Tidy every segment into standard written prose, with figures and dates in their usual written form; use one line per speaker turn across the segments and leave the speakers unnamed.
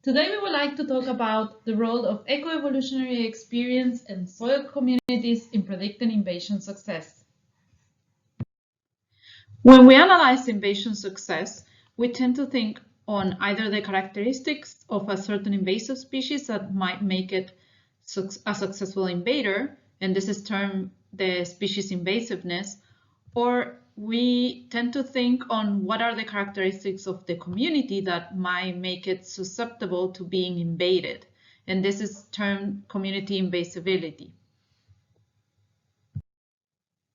Today we would like to talk about the role of eco-evolutionary experience and soil communities in predicting invasion success. When we analyze invasion success, we tend to think on either the characteristics of a certain invasive species that might make it a successful invader, and this is termed the species invasiveness, or we tend to think on what are the characteristics of the community that might make it susceptible to being invaded, and this is termed community invasibility.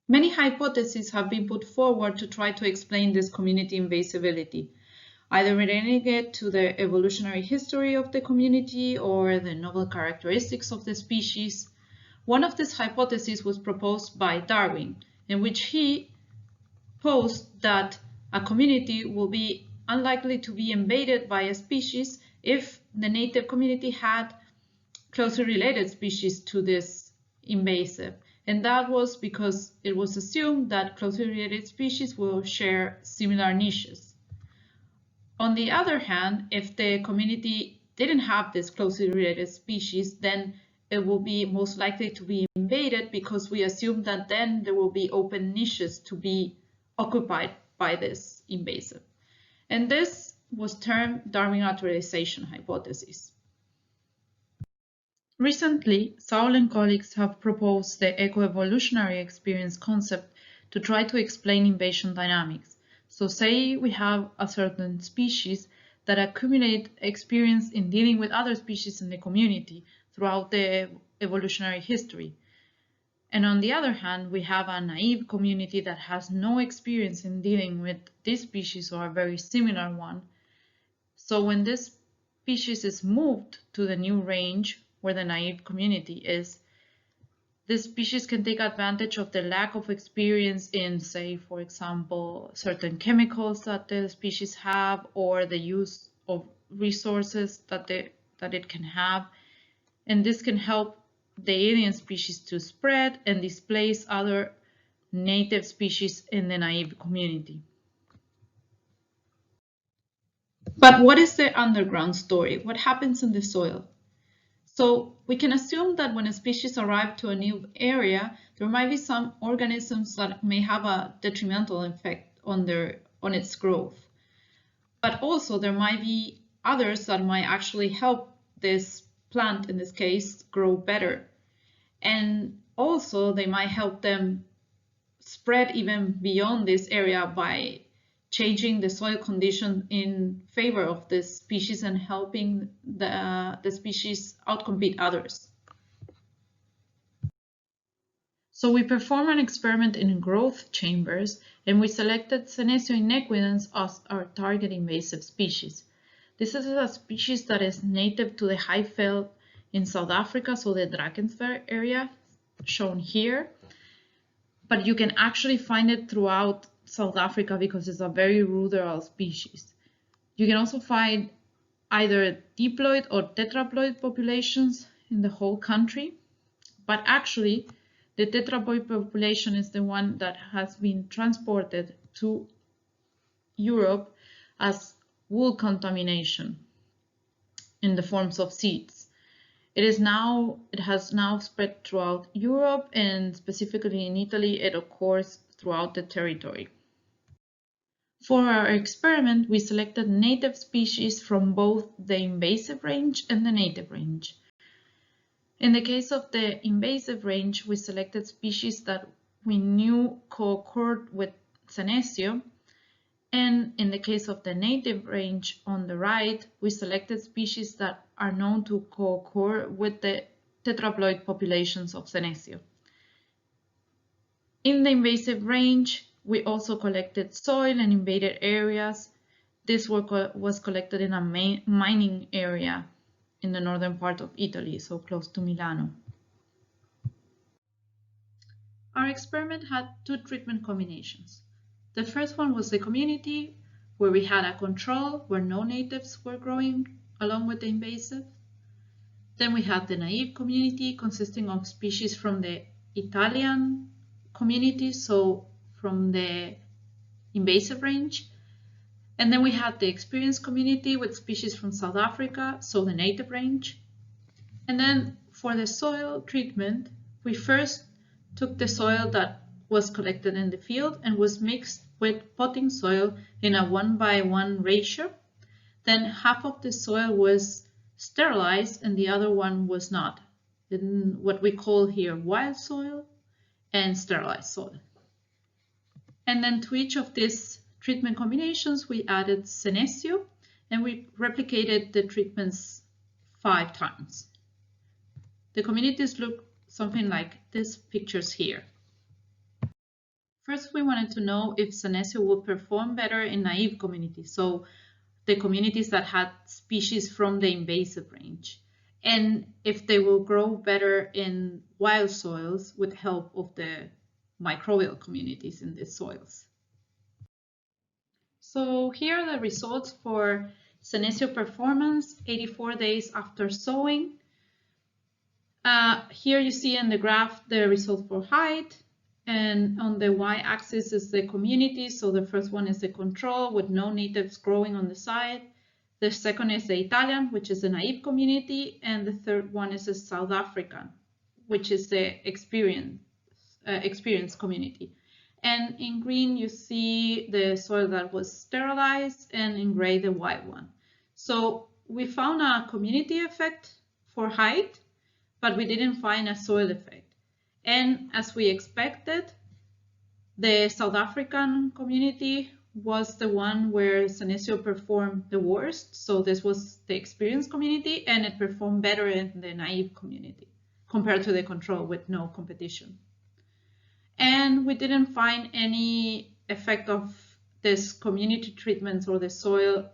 Many hypotheses have been put forward to try to explain this community invasibility, either relating it to the evolutionary history of the community or the novel characteristics of the species. One of these hypotheses was proposed by Darwin, in which he posed that a community will be unlikely to be invaded by a species if the native community had closely related species to this invasive. And that was because it was assumed that closely related species will share similar niches. On the other hand, if the community didn't have this closely related species, then it will be most likely to be invaded because we assume that then there will be open niches to be occupied by this invasive. And this was termed Darwin naturalization hypothesis. Recently, Saul and colleagues have proposed the eco-evolutionary experience concept to try to explain invasion dynamics. So say we have a certain species that accumulate experience in dealing with other species in the community throughout the evolutionary history. And on the other hand, we have a naive community that has no experience in dealing with this species or a very similar one. So when this species is moved to the new range where the naive community is, this species can take advantage of the lack of experience in, say, for example, certain chemicals that the species have or the use of resources that it can have. And this can help the alien species to spread and displace other native species in the naive community. But what is the underground story? What happens in the soil? So we can assume that when a species arrives to a new area, there might be some organisms that may have a detrimental effect on its growth. But also there might be others that might actually help this plant, in this case, grow better. And also they might help them spread even beyond this area by changing the soil condition in favor of this species and helping the species outcompete others. So we performed an experiment in growth chambers and we selected Senecio inaequidens as our target invasive species. This is a species that is native to the high veld in South Africa, so the Drakensberg area shown here. But you can actually find it throughout South Africa because it's a very ruderal species. You can also find either diploid or tetraploid populations in the whole country, but actually the tetraploid population is the one that has been transported to Europe as wool contamination in the forms of seeds. It has now spread throughout Europe, and specifically in Italy it occurs throughout the territory. For our experiment, we selected native species from both the invasive range and the native range. In the case of the invasive range, we selected species that we knew co-occurred with Senecio, and in the case of the native range on the right, we selected species that are known to co-occur with the tetraploid populations of Senecio. In the invasive range, we also collected soil and invaded areas. This work was collected in a mining area in the northern part of Italy, so close to Milano. Our experiment had two treatment combinations. The first one was the community, where we had a control where no natives were growing along with the invasive. Then we had the naive community consisting of species from the Italian community, so from the invasive range. And then we had the experienced community with species from South Africa, so the native range. And then for the soil treatment, we first took the soil that was collected in the field and was mixed with potting soil in a 1:1 ratio. Then half of the soil was sterilized and the other one was not, in what we call here wild soil and sterilized soil. And then to each of these treatment combinations, we added Senecio and we replicated the treatments 5 times. The communities look something like these pictures here. First, we wanted to know if Senecio would perform better in naive communities, so the communities that had species from the invasive range, and if they will grow better in wild soils with help of the microbial communities in these soils. So here are the results for Senecio performance 84 days after sowing. Here you see in the graph the result for height, and on the y-axis is the community. So the first one is the control with no natives growing on the side. The second is the Italian, which is the naive community, and the third one is the South African, which is the experienced community. And in green you see the soil that was sterilized, and in gray the wild one. So we found a community effect for height, but we didn't find a soil effect. And as we expected, the South African community was the one where Senecio performed the worst. So this was the experienced community, and it performed better in the naive community compared to the control with no competition. And we didn't find any effect of this community treatments or the soil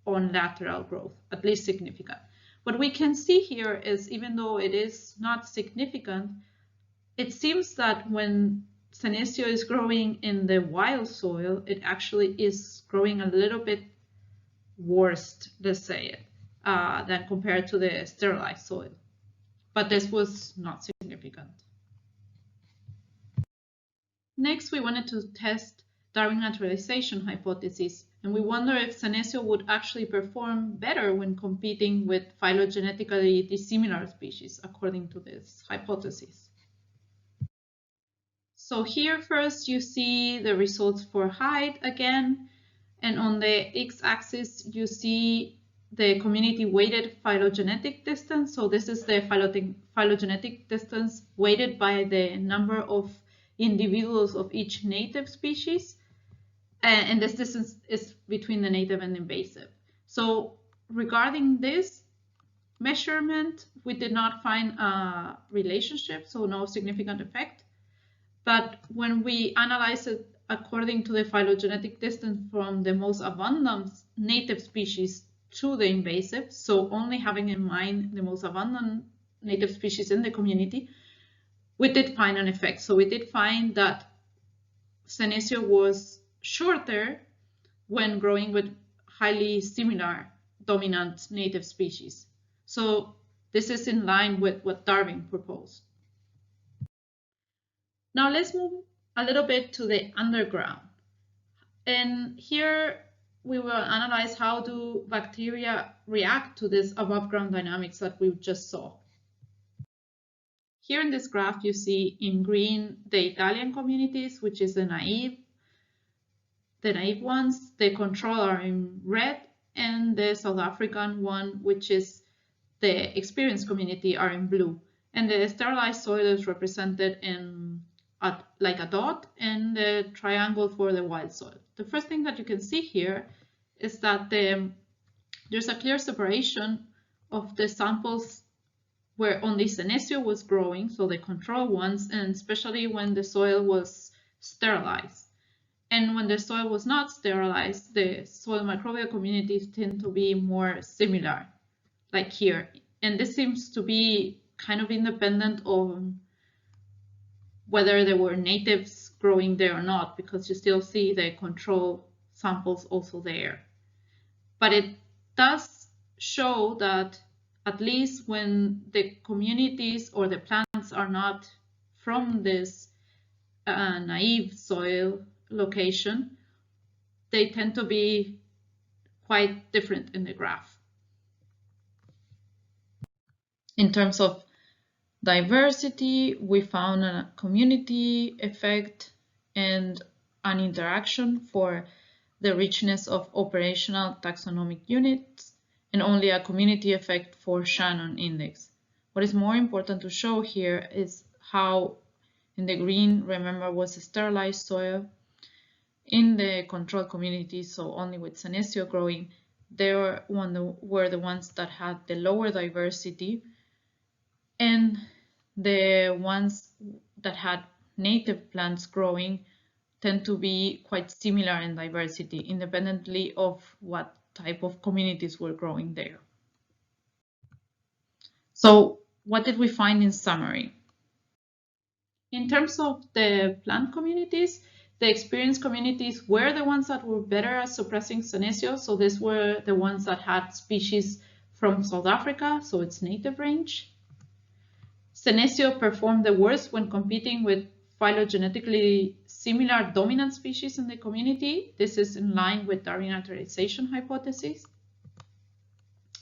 on lateral growth, at least significant. What we can see here is, even though it is not significant, it seems that when Senecio is growing in the wild soil, it actually is growing a little bit worse, let's say it, than compared to the sterilized soil. But this was not significant. Next, we wanted to test Darwin naturalization hypothesis, and we wonder if Senecio would actually perform better when competing with phylogenetically dissimilar species, according to this hypothesis. So here first you see the results for height again, and on the x-axis you see the community weighted phylogenetic distance. So this is the phylogenetic distance weighted by the number of individuals of each native species, and this distance is between the native and invasive. So regarding this measurement, we did not find a relationship, so no significant effect. But when we analyze it according to the phylogenetic distance from the most abundant native species to the invasive, so only having in mind the most abundant native species in the community, we did find an effect. So we did find that Senecio was shorter when growing with highly similar dominant native species. So this is in line with what Darwin proposed. Now let's move a little bit to the underground. And here we will analyze how do bacteria react to this above ground dynamics that we just saw. Here in this graph you see in green the Italian communities, which is the naive ones. The control are in red, and the South African one, which is the experienced community, are in blue. And the sterilized soil is represented in like a dot, and the triangle for the wild soil. The first thing that you can see here is that there's a clear separation of the samples where only Senecio was growing, so the control ones, and especially when the soil was sterilized. And when the soil was not sterilized, the soil microbial communities tend to be more similar, like here. And this seems to be kind of independent of whether there were natives growing there or not, because you still see the control samples also there. But it does show that at least when the communities or the plants are not from this naive soil location, they tend to be quite different in the graph. In terms of diversity, we found a community effect and an interaction for the richness of operational taxonomic units, and only a community effect for Shannon index. What is more important to show here is how in the green, remember, was sterilized soil. In the control community, so only with Senecio growing, they were the ones that had the lower diversity, and the ones that had native plants growing tend to be quite similar in diversity, independently of what type of communities were growing there. So what did we find in summary? In terms of the plant communities, the experienced communities were the ones that were better at suppressing Senecio. So these were the ones that had species from South Africa, so its native range. Senecio performed the worst when competing with phylogenetically similar dominant species in the community. This is in line with Darwin naturalization hypothesis.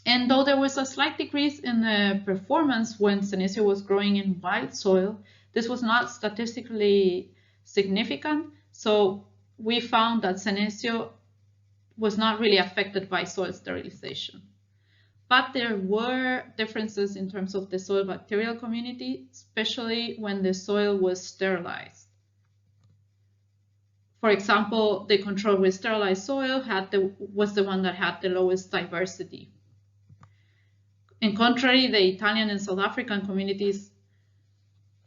And though there was a slight decrease in the performance when Senecio was growing in wild soil, this was not statistically significant. So we found that Senecio was not really affected by soil sterilization. But there were differences in terms of the soil bacterial community, especially when the soil was sterilized. For example, the control with sterilized soil was the one that had the lowest diversity. In contrary, the Italian and South African communities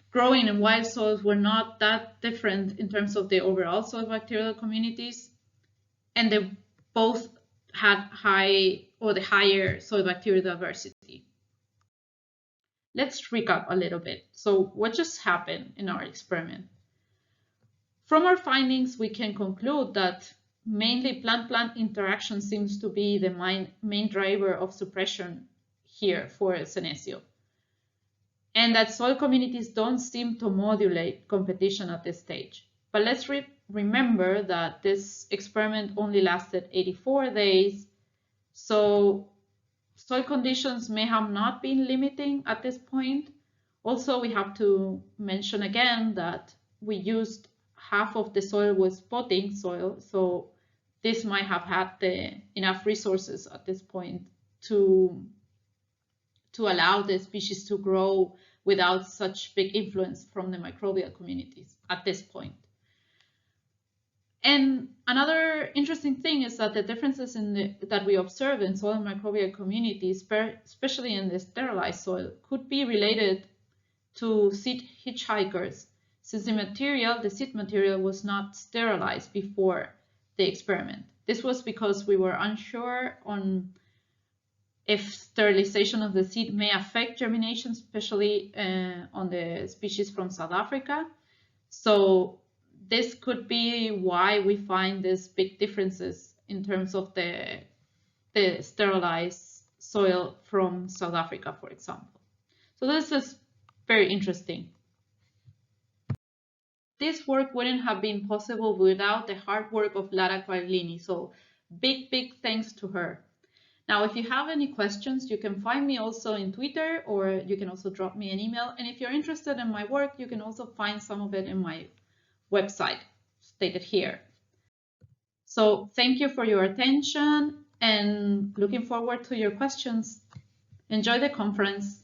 growing in wild soils were not that different in terms of the overall soil bacterial communities, and they both had the higher soil bacterial diversity. Let's recap a little bit. So what just happened in our experiment? From our findings, we can conclude that mainly plant-plant interaction seems to be the main driver of suppression here for Senecio, and that soil communities don't seem to modulate competition at this stage. But let's remember that this experiment only lasted 84 days, so soil conditions may have not been limiting at this point. Also, we have to mention again that we used half of the soil was potting soil, so this might have had enough resources at this point to allow the species to grow without such big influence from the microbial communities at this point. And another interesting thing is that the differences that we observe in soil microbial communities, especially in the sterilized soil, could be related to seed hitchhikers, since the seed material was not sterilized before the experiment. This was because we were unsure on if sterilization of the seed may affect germination, especially on the species from South Africa. So this could be why we find these big differences in terms of the sterilized soil from South Africa, for example. So this is very interesting. This work wouldn't have been possible without the hard work of Lara Quaglini. So big thanks to her. Now, if you have any questions, you can find me also in Twitter, or you can also drop me an email. And if you're interested in my work, you can also find some of it in my website stated here. So thank you for your attention and looking forward to your questions. Enjoy the conference.